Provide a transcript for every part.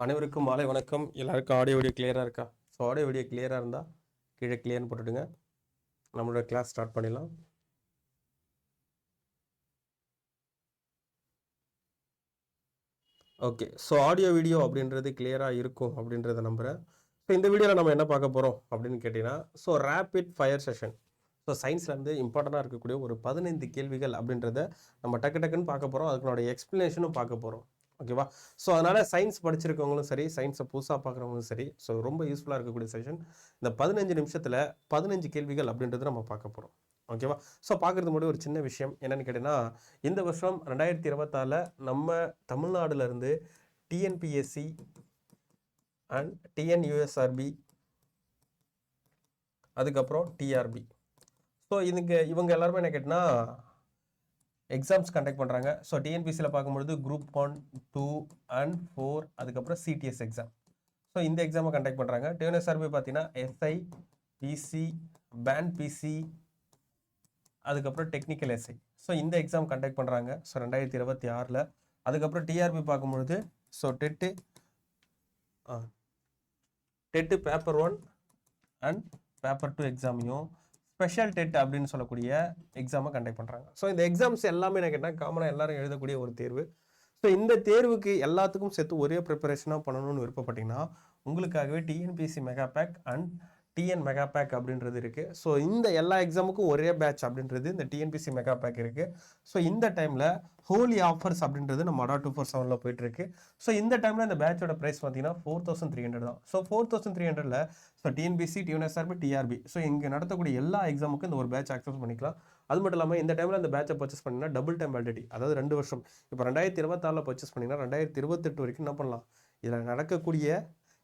அனைவருக்கும் மாலை வணக்கம். எல்லாருக்கும் ஆடியோ வீடியோ கிளியராக இருக்கா? ஸோ ஆடியோ வீடியோ கிளியராக இருந்தால் கீழே கிளியர்னு போட்டுடுங்க. நம்மளோட கிளாஸ் ஸ்டார்ட் பண்ணிடலாம். ஓகே, ஸோ ஆடியோ வீடியோ அப்படின்றது கிளியராக இருக்கும் அப்படின்றத நம்புகிறேன். ஸோ இந்த வீடியோவில் நம்ம என்ன பார்க்க போகிறோம் அப்படின்னு கேட்டிங்கன்னா, so rapid fire session. So சயின்ஸ்லேருந்து இம்பார்ட்டண்ட்டாக இருக்கக்கூடிய ஒரு 15 கேள்விகள் அப்படின்றத நம்ம டக்குன்னு பார்க்க போகிறோம். அதுக்குனுடைய எக்ஸ்ப்ளனேஷனும் பார்க்க போகிறோம். ஓகேவா? ஸோ அதனால் சயின்ஸ் படிச்சிருக்கவங்களும் சரி, சயின்ஸை புதுசாக பார்க்குறவங்களும் சரி, ஸோ ரொம்ப யூஸ்ஃபுல்லாக இருக்கக்கூடிய செஷன். இந்த 15 நிமிஷத்தில் 15 கேள்விகள் அப்படின்றது நம்ம பார்க்க போகிறோம். ஓகேவா? ஸோ பார்க்குறது மட்டும் ஒரு சின்ன விஷயம் என்னென்னு கேட்டிங்கன்னா, இந்த வருஷம் 2024 நம்ம தமிழ்நாடுலேருந்து டிஎன்பிஎஸ்சி அண்ட் டிஎன்யூஎஸ்ஆர்பி அதுக்கப்புறம் டிஆர்பி, ஸோ இவங்க எல்லாருமே என்ன கேட்டினா எக்ஸாம்ஸ் கண்டக்ட் பண்ணுறாங்க. ஸோ டிஎன்பிசியில் பார்க்கும்பொழுது குரூப் 1, 2 அண்ட் 4 அதுக்கப்புறம் சிடிஎஸ் எக்ஸாம். ஸோ இந்த எக்ஸாமை கண்டக்ட் பண்ணுறாங்க. டிஎன்எஸ்ஆர்பி பார்த்தீங்கன்னா எஸ்ஐ, பிசி, பேண்ட் பிசி அதுக்கப்புறம் டெக்னிக்கல் எஸ்ஐ. ஸோ இந்த எக்ஸாம் கண்டக்ட் பண்ணுறாங்க. ஸோ 2026. அதுக்கப்புறம் டிஆர்பி பார்க்கும்பொழுது so TET paper 1 and paper 2 எக்ஸாமையும் ஸ்பெஷல் டெட் அப்படின்னு சொல்லக்கூடிய எக்ஸாமை கண்டக்ட் பண்ணுறாங்க. ஸோ இந்த எக்ஸாம்ஸ் எல்லாமே என்ன கேட்டால் காமனாக எல்லாரும் எழுதக்கூடிய ஒரு தேர்வு. ஸோ இந்த தேர்வுக்கு எல்லாத்துக்கும் சேர்த்து ஒரே ப்ரிப்பரேஷனாக பண்ணணும்னு விருப்பப்பட்டீங்கன்னா உங்களுக்காகவே TNPSC mega back and TN mega back அப்படின்றது இருக்குது. ஸோ இந்த எல்லா எக்ஸாமுக்கும் ஒரே பேட்ச் அப்படின்றது இந்த டிஎன்பிஎஸ்சி மெகா பேக் இருக்குது. ஸோ இந்த டைமில் ஹோலி ஆஃபர்ஸ் அப்படின்றது நம்ம அடா 247 போயிட்டுருக்கு. ஸோ இந்த டைமில் இந்த பேட்சோட ப்ரைஸ் பார்த்தீங்கன்னா 4300 தான். So 4300 so TNPSC, TNSRB, TRB, so இங்கே நடத்தக்கூடிய எல்லா எக்ஸாமுக்கும் இந்த ஒரு பேட்ச் ஆக்சஸ் பண்ணிக்கலாம். அது மட்டும் இல்லாமல் இந்த டைமில் அந்த பேட்சை பர்ச்சேஸ் பண்ணிங்கன்னா டபுள் டைம் வேலிடிட்டி, அதாவது 2 வருஷம். இப்போ 2026 பர்ச்சேஸ் பண்ணிங்கன்னா 2028 வரைக்கும் என்ன பண்ணலாம், இதில் நடக்கக்கூடிய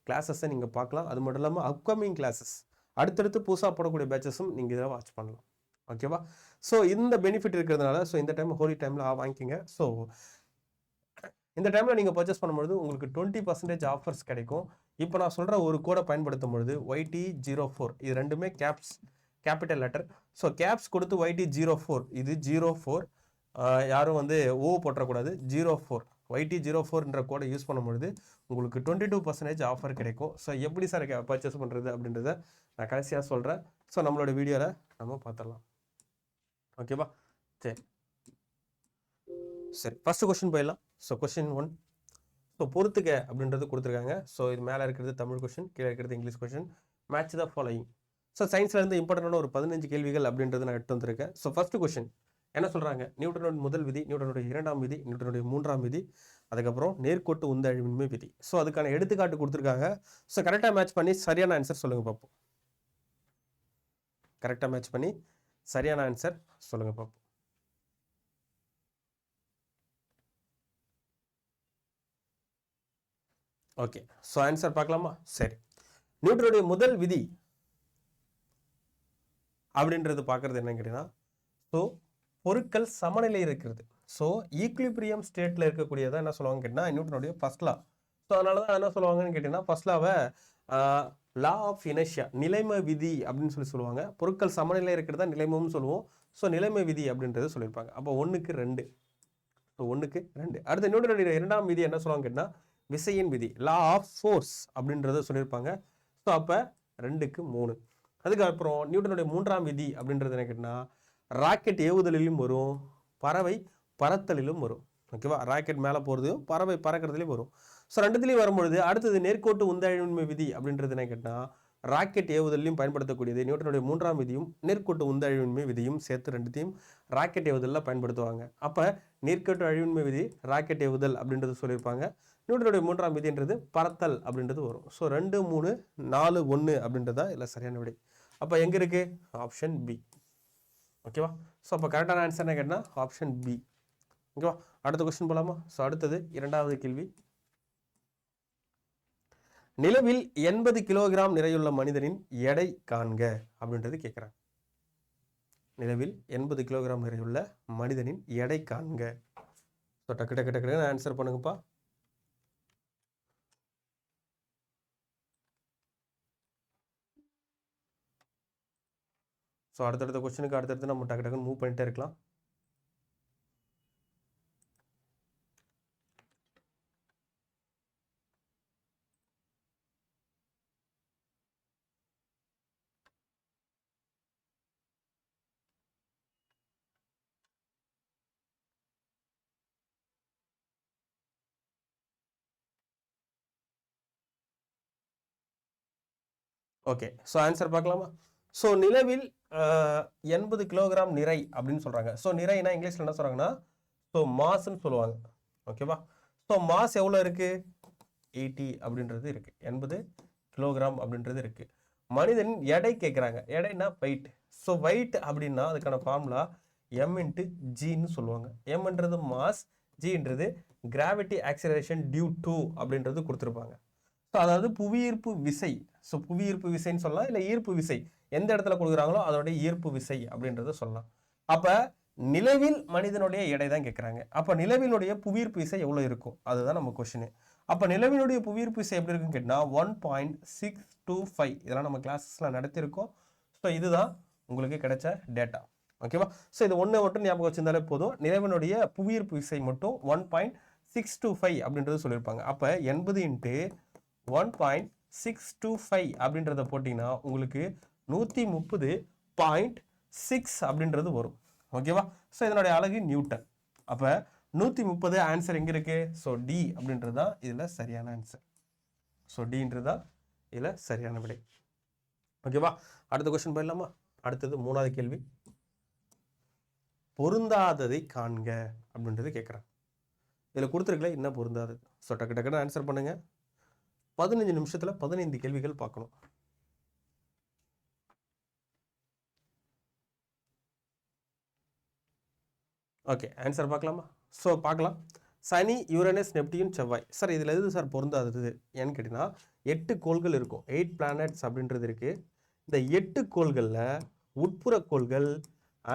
கிளாஸஸை நீங்கள் பார்க்கலாம். அது மட்டும் இல்லாமல் அப்கமிங் கிளாஸஸ் அடுத்தடுத்து புதுசாக போடக்கூடிய பேட்சஸும் நீங்கள் இதில் வாட்ச் பண்ணலாம். ஓகேவா? ஸோ இந்த பெனிஃபிட் இருக்கிறதுனால ஸோ இந்த டைம் ஹோலி டைமில் வாங்கிக்கிங்க. ஸோ இந்த டைமில் நீங்கள் பர்ச்சேஸ் பண்ணும்பொழுது உங்களுக்கு 20% ஆஃபர்ஸ் கிடைக்கும். இப்போ நான் சொல்கிற ஒரு கோடை பயன்படுத்தும் பொழுது YT04, இது ரெண்டுமே கேபிட்டல் லெட்டர். ஸோ கேப்ஸ் கொடுத்து YT04, இது 04, யாரும் ஓ போட்டக்கூடாது, 04 YT04 கோடை யூஸ் பண்ணும்பொழுது உங்களுக்கு 22% ஆஃபர் கிடைக்கும். ஸோ எப்படி சார் பர்ச்சேஸ் பண்ணுறது அப்படின்றத நான் கடைசியாக சொல்கிறேன். ஸோ நம்மளோட வீடியோவில் நம்ம பார்த்துடலாம். ஓகேவா? சரி ஃபர்ஸ்ட் கொஸ்டின் போயிடலாம். ஸோ கொஸ்டின் 1, ஸோ பொறுத்துக்க அப்படின்றது கொடுத்துருக்காங்க. ஸோ இது மேலே இருக்கிறது தமிழ் கொஸ்டின், கீழே இருக்கிறது English question. Match the following. So சயின்ஸ்லேருந்து இம்பார்ட்டண்டான ஒரு 15 கேள்விகள் அப்படின்றது நான் எடுத்து வந்திருக்கேன். ஸோ ஃபர்ஸ்ட் கொஸ்டின் என்ன சொல்கிறாங்க, நியூட்டனோட முதல் விதி, நியூட்டனுடைய இரண்டாம் விதி, நியூட்டனுடைய மூன்றாம் விதி, அதுக்கப்புறம் நேர்கோட்டு உந்த அழிவின்மை விதி. ஸோ அதுக்கான எடுத்துக்காட்டு கொடுத்துருக்காங்க. ஸோ கரெக்டாக மேட்ச் பண்ணி சரியான ஆன்சர் சொல்லுங்கள் பார்ப்போம். கரெக்டாக மேட்ச் பண்ணி சரியான ஆன்சர் சொல்லுங்கள் பார்ப்போம். ஓகே, ஸோ ஆன்சர் பார்க்கலாமா? சரி, நியூட்டனுடைய முதல் விதி அப்படின்றது பார்க்குறது என்னன்னு கேட்டிங்கன்னா, ஸோ பொருட்கள் சமநிலை இருக்கிறது. ஸோ ஈக்லிபிரியம் ஸ்டேட்டில் இருக்கக்கூடியதான் என்ன சொல்லுவாங்க கேட்டிங்கன்னா நியூட்டனுடைய ஃபர்ஸ்ட் லா. ஸோ அதனால தான் என்ன சொல்லுவாங்கன்னு கேட்டிங்கன்னா ஃபர்ஸ்ட் லாவை லா ஆஃப் இனர்ஷியா, நிலைமை விதி அப்படின்னு சொல்லுவாங்க. பொருட்கள் சமநிலை இருக்கிறதா நிலைமம்னு சொல்லுவோம். ஸோ நிலைமை விதி அப்படின்றது சொல்லியிருப்பாங்க. அப்போ 1க்கு 2. ஸோ 1க்கு 2. அடுத்த நியூட்டனுடைய இரண்டாம் விதி என்ன சொல்லுவாங்க கேட்டிங்கன்னா விசையின் விதி, லா ஆஃப் ஃபோர்ஸ் அப்படின்றத சொல்லியிருப்பாங்க. ஸோ அப்போ 2க்கு 3. அதுக்கப்புறம் நியூட்டனுடைய மூன்றாம் விதி அப்படின்றது என்ன கேட்டிங்கன்னா ராக்கெட் ஏவுதலிலும் வரும், பறவை பறத்தலிலும் வரும். ஓகேவா? ராக்கெட் மேலே போகிறதையும் பறவை பறக்கிறதுலையும் வரும். ஸோ ரெண்டுத்துலையும் வரும்பொழுது அடுத்தது நேர்கோட்டு உந்த அழிவின்மை விதி அப்படின்றது என்ன கேட்டால் ராக்கெட் ஏவுதலையும் பயன்படுத்தக்கூடியது. நியூட்டனுடைய மூன்றாம் விதியும் நேர்கோட்டு உந்த அழிவின்மை விதியும் சேர்த்து ரெண்டுத்தையும் ராக்கெட் ஏவுதலில் பயன்படுத்துவாங்க. அப்போ நேர்கோட்டு அழிவின்மை விதி ராக்கெட் ஏவுதல் அப்படின்றது சொல்லியிருப்பாங்க. நியூட்டனுடைய மூன்றாம் விதின்றது பறத்தல் அப்படின்றது வரும். ஸோ 2, 3, 4, 1 அப்படின்றதா இல்லை சரியான விடை. அப்போ எங்கே இருக்குது? Option B. ஓகேவா? ஸோ அப்போ கரெக்டான ஆன்சர் என்ன கேட்டால் ஆப்ஷன் பி. ஓகேவா? அடுத்த கொஸ்டின் போகலாமா? ஸோ அடுத்தது இரண்டாவது கேள்வி, நிலவில் 80 கிலோகிராம் நிறையுள்ள மனிதனின் எடை காண்க அப்படின்றது கேட்குறாங்க. நிலவில் 80 கிலோகிராம் நிறையுள்ள மனிதனின் எடை காண்க. ஸோ டக்கு ஆன்சர் பண்ணுங்கப்பா. ஸோ அடுத்தடுத்த கொஸ்டினுக்கு அடுத்தடுத்து நம்ம டக்குன்னு மூவ் பண்ணிட்டே இருக்கலாம். ஓகே, ஸோ ஆன்சர் பார்க்கலாமா? ஸோ நிலவில் 80 கிலோகிராம் நிறை அப்படின்னு சொல்றாங்க. ஸோ நிறைனா இங்கிலீஷ்ல என்ன சொல்றாங்கன்னா ஸோ மாஸ்ன்னு சொல்லுவாங்க. ஓகேவா? ஸோ மாஸ் எவ்வளோ இருக்கு? 80 அப்படின்றது இருக்கு. 80 கிலோகிராம் அப்படின்றது இருக்கு. மனிதன் எடை கேட்குறாங்க. எடைனா வெயிட். ஸோ வெயிட் அப்படின்னா அதுக்கான ஃபார்முலா m இன்ட்டு ஜின்னு சொல்லுவாங்க. mன்றது மாஸ், ஜின்றது கிராவிட்டி ஆக்சிலரேஷன் டியூ டு அப்படின்றது கொடுத்துருப்பாங்க. ஸோ அதாவது புவியீர்ப்பு விசை. ஸோ புவியீர்ப்பு விசைன்னு சொல்லலாம், இல்லை ஈர்ப்பு விசை எந்த இடத்துல கொடுக்குறாங்களோ அதோடைய ஈர்ப்பு விசை அப்படின்றத சொல்லலாம். அப்போ நிலவில் மனிதனுடைய எடை தான் கேட்குறாங்க. அப்போ நிலவினுடைய புவியீர்ப்பு விசை எவ்வளோ இருக்கும் அதுதான் நம்ம கொஸ்டின். அப்போ நிலவினுடைய புவியீர்ப்பு விசை எப்படி இருக்குன்னு கேட்டால் 1.625. இதெல்லாம் நம்ம கிளாஸஸில் நடத்தியிருக்கோம். ஸோ இதுதான் உங்களுக்கு கிடைச்ச டேட்டா. ஓகேவா? ஸோ இது ஒன்று மட்டும் ஞாபகம் வச்சிருந்தாலே போதும். நிலவினுடைய புவியீர்ப்பு விசை மட்டும் 1.625 அப்படின்றது சொல்லியிருப்பாங்க. அப்போ 80 இன்ட்டு 1.625 அப்படின்றத போட்டிங்கன்னா உங்களுக்கு 130.6 அப்படின்றது வரும். ஓகேவா? ஸோ இதனுடைய அலகு நியூட்டன். அப்போ 130 ஆன்சர் எங்கே இருக்கு? ஸோ டி அப்படின்றது தான் இதில் சரியான ஆன்சர். ஸோ டின்றது தான் இதில் சரியான விடை. ஓகேவா? அடுத்த கொஸ்டின் போயிடலாமா? அடுத்தது 3வது கேள்வி. பொருந்தாததை காண்க அப்படின்றது கேட்குறாங்க. இதில் கொடுத்துருக்கல என்ன பொருந்தாதது? ஸோ டக்கு டக்குன்னு ஆன்சர் பண்ணுங்க. 15 நிமிஷத்தில் 15 கேள்விகள் பார்க்கணும். ஓகே, ஆன்சர் பார்க்கலாமா? ஸோ பார்க்கலாம். சனி, யுரேனஸ், நெப்டியூன், செவ்வாய். சார் இதில் எது சார் பொருந்தாதது ஏன்னு கேட்டிங்கன்னா 8 கோள்கள் இருக்கும். 8 பிளானட்ஸ் அப்படின்றது இருக்குது. இந்த 8 கோள்களில் உட்புற கோள்கள்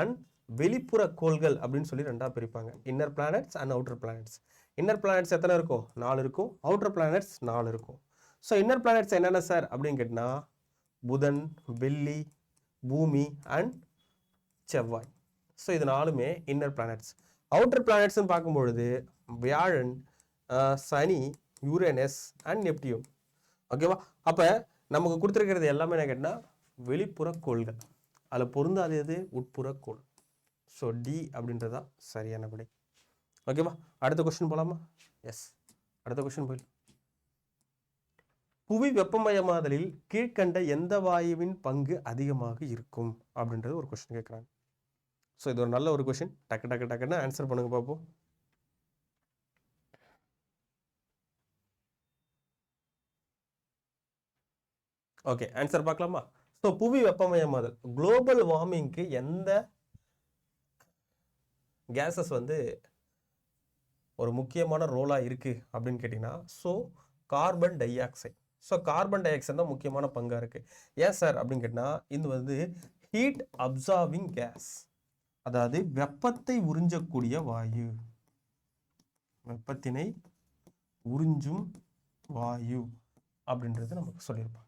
அண்ட் வெளிப்புற கோள்கள் அப்படின்னு சொல்லி ரெண்டாக பிரிப்பாங்க. Inner planets and outer planets. Inner planets எத்தனை இருக்கும்? 4 இருக்கும். அவுட்டர் பிளானட்ஸ் 4 இருக்கும். ஸோ இன்னர் பிளானட்ஸ் என்னென்ன சார் அப்படின்னு கேட்டிங்கன்னா புதன், வெள்ளி, பூமி அண்ட் செவ்வாய். ஸோ இது 4மே இன்னர் பிளானட்ஸ். அவுட்டர் பிளானட்ஸ்ன்னு பார்க்கும்பொழுது வியாழன், சனி, யூரேனஸ் அண்ட் நெப்டியூன். ஓகேவா? அப்போ நமக்கு கொடுத்துருக்கிறது எல்லாமே என்ன கேட்டால் வெளிப்புற கோள்கள். அதில் பொருந்தாதது உட்புற கோள். ஸோ டி அப்படின்றதா சரியான விடை. ஓகேவா? அடுத்த கொஸ்டின் போகலாமா? எஸ், அடுத்த கொஸ்டின் போயிடலாம். புவி வெப்பமயமாதலில் கீழ்கண்ட எந்த வாயுவின் பங்கு அதிகமாக இருக்கும் அப்படின்றது ஒரு கொஸ்டின் கேட்குறாங்க. ஸோ இது ஒரு நல்ல ஒரு கொஸ்டின். டக்கு டக்கு டக்குன்னு ஆன்சர் பண்ணுங்க பார்ப்போம். ஓகே, ஆன்சர் பார்க்கலாமா? ஸோ புவி வெப்பமயமாதல், குளோபல் வார்மிங்க்கு எந்த கேஸஸ் வந்து ஒரு முக்கியமான ரோலாக இருக்குது அப்படின்னு கேட்டிங்கன்னா so carbon di oxide. So carbon di oxide தான் முக்கியமான பங்காக இருக்குது. ஏன் சார் அப்படின்னு கேட்டால் இது வந்து ஹீட் அப்சார்பிங் கேஸ், அதாவது வெப்பத்தை உறிஞ்சக்கூடிய வாயு, வெப்பத்தினை உறிஞ்சும் வாயு அப்படின்றது நமக்கு சொல்லியிருப்பாங்க.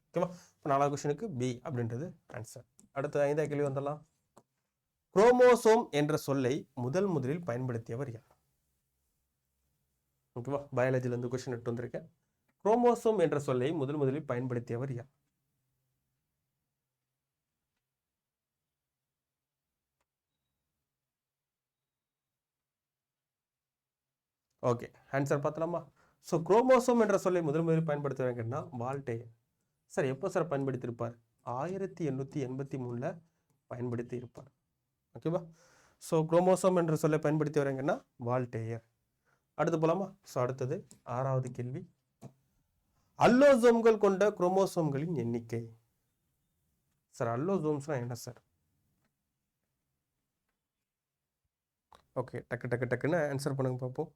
ஓகேவா? இப்போ 4வது கொஸ்டினுக்கு பி அப்படின்றது ஆன்சர். அடுத்த 5வது கேள்வி வந்துடலாம். குரோமோசோம் என்ற சொல்லை முதலில் பயன்படுத்தியவர் யார்? ஓகேவா? பயாலஜிலேருந்து கொஸ்டின் எடுத்து வந்திருக்கேன். குரோமோசோம் என்ற சொல்லை முதலில் பயன்படுத்தியவர் யார்? ஓகே, ஆன்சர் பார்த்தலாமா? ஸோ குரோமோசோம் என்ற சொல்லை முதலில் பயன்படுத்துவாங்கன்னா வால்டேயர். சார் எப்போ சார் பயன்படுத்தியிருப்பார்? 1883 பயன்படுத்தி இருப்பார். ஓகேவா? ஸோ குரோமோசோம் என்ற சொல்லை பயன்படுத்தி வரீங்கன்னா வால்டேயர். அடுத்து போலாமா? ஸோ அடுத்தது 6வது கேள்வி. அல்லோசோம்கள் கொண்ட குரோமோசோம்களின் எண்ணிக்கை. சார் அல்லோசோம்ஸ்னா என்ன சார்? ஓகே, டக்கு டக்கு டக்குன்னு ஆன்சர் பண்ணுங்க பார்ப்போம்.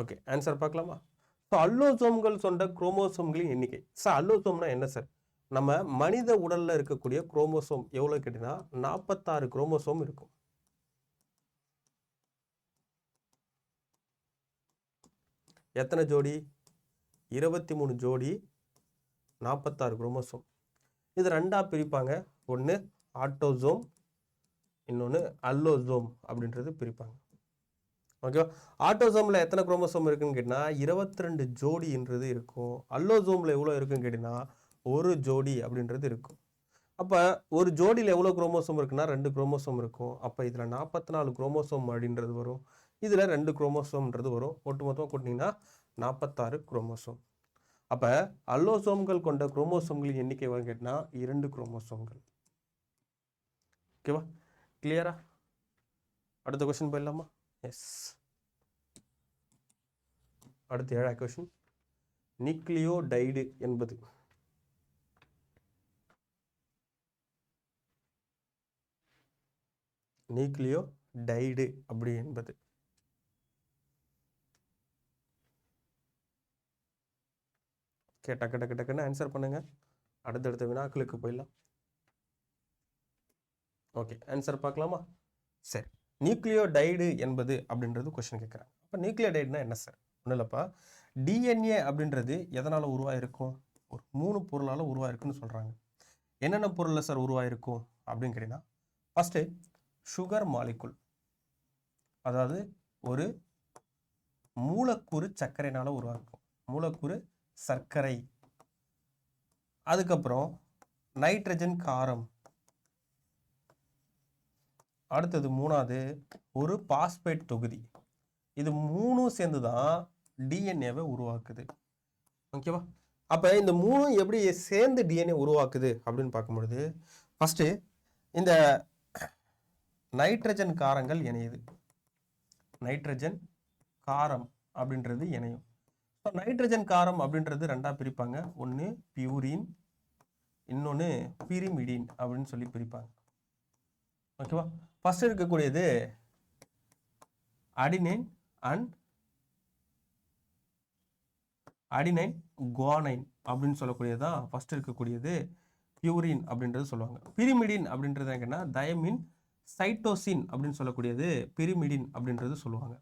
ஓகே, ஆன்சர் பார்க்கலாமா? ஸோ அல்லோசோம்கள் கொண்ட குரோமோசோம்களின் எண்ணிக்கை. சார் அல்லோசோம்னா என்ன சார்? நம்ம மனித உடல்ல இருக்கக்கூடிய குரோமோசோம் எவ்வளோ கேட்டீங்கன்னா 46 குரோமோசோம் இருக்கும். எத்தனை ஜோடி? 23 ஜோடி, 46 குரோமோசோம். இது ரெண்டாக பிரிப்பாங்க. ஒன்று ஆட்டோசோம், இன்னொன்று அல்லோசோம் அப்படின்றது பிரிப்பாங்க. ஓகேவா? ஆட்டோசோமில் எத்தனை குரோமோசோம் இருக்குன்னு கேட்டிங்கன்னா 22 ஜோடின்றது இருக்கும். அல்லோசோமில் எவ்வளோ இருக்குன்னு கேட்டிங்கன்னா 1 ஜோடி அப்படின்றது இருக்கும். அப்போ ஒரு ஜோடியில் எவ்வளோ குரோமோசோம் இருக்குன்னா 2 குரோமோசோம் இருக்கும். அப்போ இதில் 44 குரோமோசோம் அப்படின்றது வரும், இதில் 2 குரோமோசோம்ன்றது வரும். ஒட்டுமொத்தமாக கூட்டினீங்கன்னா 46 குரோமோசோம். அப்போ அல்லோசோம்கள் கொண்ட குரோமோசோம்களின் எண்ணிக்கை எவ்வளோ கேட்டால் 2 குரோமோசோம்கள். ஓகேவா, கிளியரா? அடுத்த கொஸ்டின் போயிடலாமா? எஸ். அடுத்த 7வது கொஸ்டின், நியூக்ளியோடைடு என்பது நியூக்ளியோடைடு அப்படி என்பது டக்கு டக்கு டக்குன்னு ஆன்சர் பண்ணுங்க, அடுத்தடுத்த வினாக்களுக்கு போயிடலாம். ஓகே, ஆன்சர் பார்க்கலாமா? சரி, நியூக்ளியோடைடு என்பது அப்படின்றது கொஸ்டின் கேட்குறாங்க. அப்போ நியூக்ளியோடைடுனா என்ன சார்? ஒன்றும் இல்லைப்பா, டிஎன்ஏ அப்படின்றது எதனால் உருவாயிருக்கும்? ஒரு 3 பொருளால் உருவாயிருக்குன்னு சொல்கிறாங்க. என்னென்ன பொருளில் சார் உருவாயிருக்கும் அப்படின்னு கேட்டிங்கன்னா, ஃபஸ்ட்டு சுகர் மாலிகுல், அதாவது ஒரு மூலக்கூறு சர்க்கரையினால் உருவாக்கும், மூலக்கூறு சர்க்கரை. அதுக்கப்புறம் நைட்ரஜன் காரம். அடுத்தது 3வது ஒரு பாஸ்பேட் தொகுதி. இது 3 சேர்ந்து தான் டிஎன்ஏவை உருவாக்குது. ஓகேவா? அப்போ இந்த 3 எப்படி சேர்ந்து டிஎன்ஏ உருவாக்குது அப்படின்னு பார்க்கும்பொழுது, ஃபஸ்ட்டு இந்த நைட்ரஜன் காரங்கள் இணையுது. நைட்ரஜன் காரம் அப்படின்றது இணையும். ஸோ நைட்ரஜன் காரம் அப்படின்றது 2ஆக பிரிப்பாங்க. ஒன்று பியூரின், இன்னொன்று பிரிமிடின் அப்படின்னு சொல்லி பிரிப்பாங்க. ஓகேவா? ஃபர்ஸ்ட் இருக்கக்கூடியது அடினைன் அண்ட் அடினைன் குவானைன் அப்படின்னு சொல்லக்கூடியதான் ஃபர்ஸ்ட் இருக்கக்கூடியது பியூரின் அப்படின்றது சொல்லுவாங்க. பிரிமிடின் அப்படின்றது என்னன்னா தயமின் சைட்டோசின் அப்படின்னு சொல்லக்கூடியது பிரிமிடின் அப்படின்றது சொல்லுவாங்க.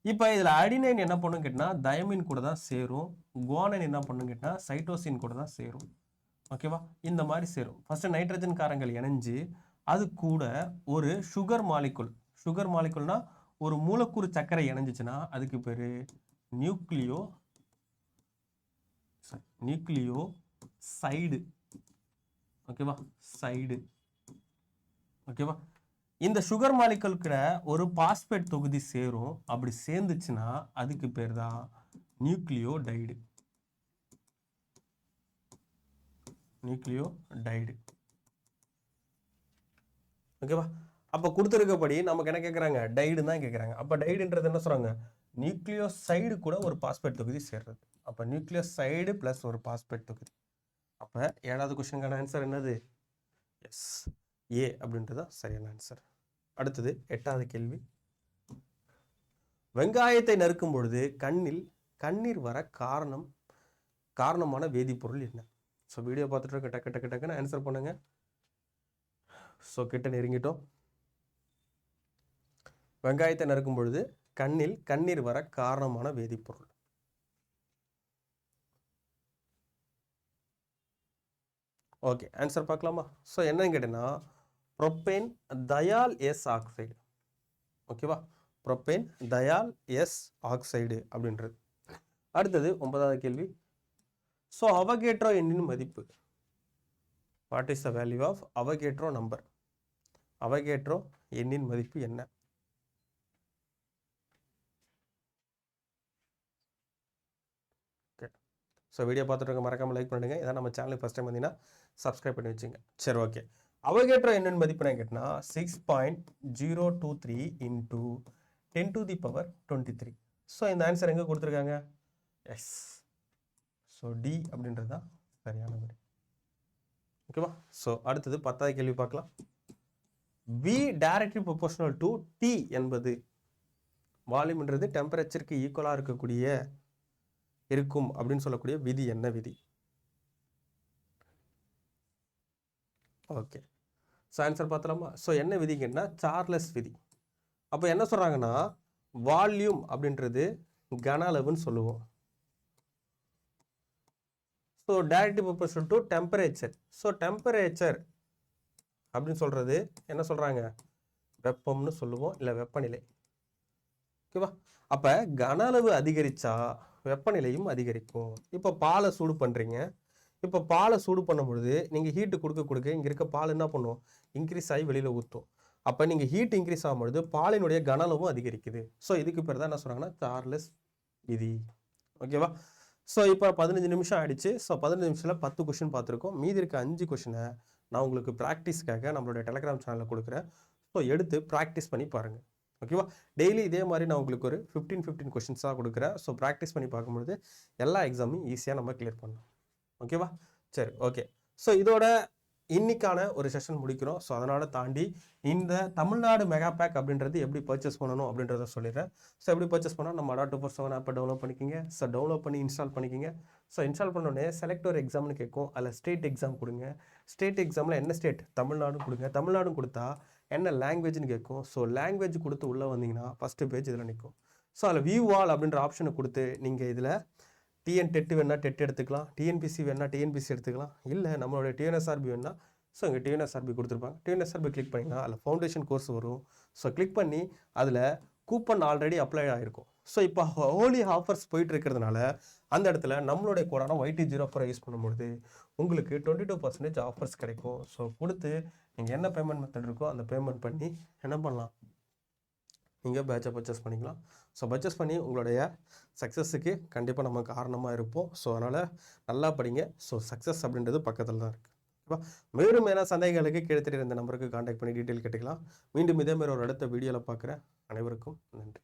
இப்போ இதில் அடினைன் என்ன பண்ணுன்னு கேட்டால் தயமின் கூட தான் சேரும், குவானைன் என்ன பண்ணுன்னு கேட்டால் சைட்டோசின் கூட தான் சேரும். ஓகேவா? இந்த மாதிரி சேரும். ஃபர்ஸ்ட் நைட்ரஜன் காரங்கள் இணைஞ்சு அது கூட ஒரு சுகர் மாலிகுல், சுகர் மாலிகுல்னா ஒரு மூலக்கூறு சர்க்கரை இணைஞ்சிச்சுன்னா அதுக்கு பேர் நியூக்ளியோசைடு. ஓகேவா? சைடு. ஓகேவா? இந்த சுகர் மாலிகுல்கிட்ட ஒரு பாஸ்பேட் தொகுதி சேரும். அப்படி சேர்ந்துச்சுன்னா அதுக்கு பேர் தான் நியூக்ளியோடைடு. நியூக்ளியோடைடு. ஓகேவா? அப்போ கொடுத்துருக்கப்படி நமக்கு என்ன கேட்குறாங்க? டைடு தான் கேட்குறாங்க. அப்போ டைடுன்றது என்ன சொல்கிறாங்க? நியூக்ளியோசைடு கூட ஒரு பாஸ்பேட் தொகுதி சேர்றது. அப்போ நியூக்ளியோசைடு ப்ளஸ் ஒரு பாஸ்பேட் தொகுதி. அப்போ 7வது கொஸ்டினுக்கான ஆன்சர் என்னது? எஸ், ஏ அப்படின்றது சரியான ஆன்சர். அடுத்தது 8வது கேள்வி, வெங்காயத்தை நறுக்கும் பொழுது கண்ணீர் வர காரணமான வேதிப்பொருள் என்ன? ஸோ வீடியோ பார்த்துட்டு இருக்க டக்குன்னு ஆன்சர் பண்ணுங்க. ஸோ கிட்ட நெருங்கிட்டோம். வெங்காயத்தை நறுக்கும் பொழுது கண்ணீர் வர காரணமான வேதிப்பொருள். ஓகே, ஆன்சர் பார்க்கலாமா? ஸோ என்னன்னு கேட்டீங்கன்னா புரோப்பேன் தயால் எஸ் ஆக்சைடு. ஓகேவா? புரோப்பேன் தயால் எஸ் ஆக்சைடு அப்படின்றது. அடுத்தது 9வது கேள்வி, ஸோ அவகேட்ரோ எண்ணின் மதிப்பு. What is the value of Avogadro number? Avogadro எண்ணின் மதிப்பு என்ன? ஓகே, ஸோ வீடியோ பார்த்துட்டு மறக்காமல் லைக் பண்ணுங்க. இதான் நம்ம சேனலுக்கு ஃபஸ்ட் டைம் வந்தீங்கன்னா சப்ஸ்கிரைப் பண்ணி வச்சுங்க. சரி, ஓகே. அவகேட்ரோ என்னன்னு மதிப்பு நான் கேட்டனா 6.023 into 10⁻23. ஸோ இந்த ஆன்சர் எங்கே கொடுத்துருக்காங்க? எஸ், ஸோ டி அப்படின்றது தான் சரியான விடை. ஓகேவா? ஸோ அடுத்தது 10வது கேள்வி பார்க்கலாம். V directly proportional to T என்பது வால்யூம்ன்றது டெம்பரேச்சருக்கு ஈக்குவலாக இருக்கும் அப்படின்னு சொல்லக்கூடிய விதி என்ன விதி? ஓகே, ஸோ ஆன்சர் பார்த்தலாமா? ஸோ என்ன விதிங்கன்னா சார்லஸ் விதி. அப்போ என்ன சொல்கிறாங்கன்னா வால்யூம் அப்படின்றது கன அளவுன்னு சொல்லுவோம். So directly proportional to temperature. So temperature அப்படின்னு சொல்கிறது என்ன சொல்கிறாங்க? வெப்பம்னு சொல்லுவோம், இல்லை வெப்பநிலை. ஓகேவா? அப்போ கன அளவு அதிகரித்தா வெப்பநிலையும் அதிகரிக்கும். இப்போ பாலை சூடு பண்ணுறீங்க, இப்போ பாலை சூடு பண்ணும்பொழுது நீங்கள் ஹீட்டு கொடுக்க இங்கே இருக்க பால் என்ன பண்ணும், இன்க்ரீஸ் ஆகி வெளியில் ஊற்றும். அப்போ நீங்கள் ஹீட் இன்க்ரீஸ் ஆகும்பொழுது பாலினுடைய கன அளவும் அதிகரிக்குது. ஸோ இதுக்கு பேர் தான் என்ன சொல்கிறாங்கன்னா சார்லஸ் விதி. ஓகேவா? ஸோ இப்போ 15 நிமிஷம் ஆயிடுச்சு. ஸோ 15 நிமிஷத்தில் 10 கொஷின் பார்த்துருக்கோம். மீதி இருக்க 5 கொஷினை நான் உங்களுக்கு ப்ராக்டிஸ்க்காக நம்மளுடைய டெலிகிராம் சேனலில் கொடுக்குறேன். ஸோ எடுத்து ப்ராக்டிஸ் பண்ணி பாருங்கள். ஓகேவா? டெய்லி இதே மாதிரி நான் உங்களுக்கு ஒரு 15 கொஷின்ஸாக கொடுக்குறேன். ஸோ ப்ராக்டிஸ் பண்ணி பார்க்கும்பொழுது எல்லா எக்ஸாமையும் ஈஸியாக நம்ம கிளியர் பண்ணலாம். ஓகேவா? சரி, ஓகே. ஸோ இதோட இன்னைக்கான ஒரு செஷன் முடிக்கிறோம். ஸோ அதனால் தாண்டி இந்த தமிழ்நாடு மெகா பேக் அப்படின்றது எப்படி பர்ச்சேஸ் பண்ணணும் அப்படின்றத சொல்லிடுறேன். ஸோ எப்படி பர்ச்சேஸ் பண்ணால் நம்ம அடா 247 ஆப்பை டவுன்லோட் பண்ணிக்கிங்க. ஸோ டவுன்லோட் பண்ணி இன்ஸ்டால் பண்ணிக்கிங்க. ஸோ இன்ஸ்டால் பண்ணோடனே செலக்ட் ஒரு எக்ஸாம்னு கேட்கும். அதில் ஸ்டேட் எக்ஸாம் கொடுங்க. ஸ்டேட் எக்ஸாமில் என்ன ஸ்டேட், தமிழ்நாடும் கொடுங்க. தமிழ்நாடும் கொடுத்தா என்ன லாங்குவேஜ்னு கேட்கும். ஸோ லாங்குவேஜ் கொடுத்து உள்ளே வந்தீங்கன்னா ஃபஸ்ட்டு பேஜ் இதில் நிற்கும். ஸோ அதில் வியூ ஆல் அப்படின்ற ஆப்ஷனை கொடுத்து நீங்கள் இதில் டிஎன் டெட் வேணா டெட் எடுத்துக்கலாம், டிஎன்பிசி வேணா டிஎன்பிசி எடுத்துக்கலாம், இல்லை நம்மளுடைய டிஎன்எஸ்ஆர்பி வேணா ஸோ இங்கே டிஎன்எஸ்ஆர்பி கொடுத்துருப்பாங்க. டிஎன்எஸ்ஆர்பி கிளிக் பண்ணிங்கன்னா அதில் ஃபவுண்டேஷன் கோர்ஸ் வரும். ஸோ கிளிக் பண்ணி அதில் கூப்பன் ஆல்ரெடி அப்ளை ஆகிருக்கும். ஸோ இப்போ ஹோலி ஆஃபர்ஸ் போயிட்டு இருக்கிறதுனால அந்த இடத்துல நம்மளுடைய கோடான YT04 யூஸ் பண்ணும்பொழுது உங்களுக்கு 22% ஆஃபர்ஸ் கிடைக்கும். ஸோ கொடுத்து நீங்கள் என்ன பேமெண்ட் மெத்தட் இருக்கோ அந்த பேமெண்ட் பண்ணி என்ன பண்ணலாம், நீங்கள் பேட்சை பர்ச்சேஸ் பண்ணிக்கலாம். ஸோ பர்ச்சேஸ் பண்ணி உங்களுடைய சக்ஸஸுக்கு கண்டிப்பாக நம்ம காரணமாக இருப்போம். ஸோ அதனால் நல்லா படிங்க. ஸோ சக்ஸஸ் அப்படின்றது பக்கத்தில் தான் இருக்குது. ஓகேவா? மேலும் மேலே சந்தேகங்களுக்கு கீழே தெரியுற இந்த நம்பருக்கு கான்டாக்ட் பண்ணி டீட்டெயில் கேட்டுக்கலாம். மீண்டும் இதே மாதிரி ஒரு அடுத்த வீடியோவில் பார்க்குறேன். அனைவருக்கும் நன்றி.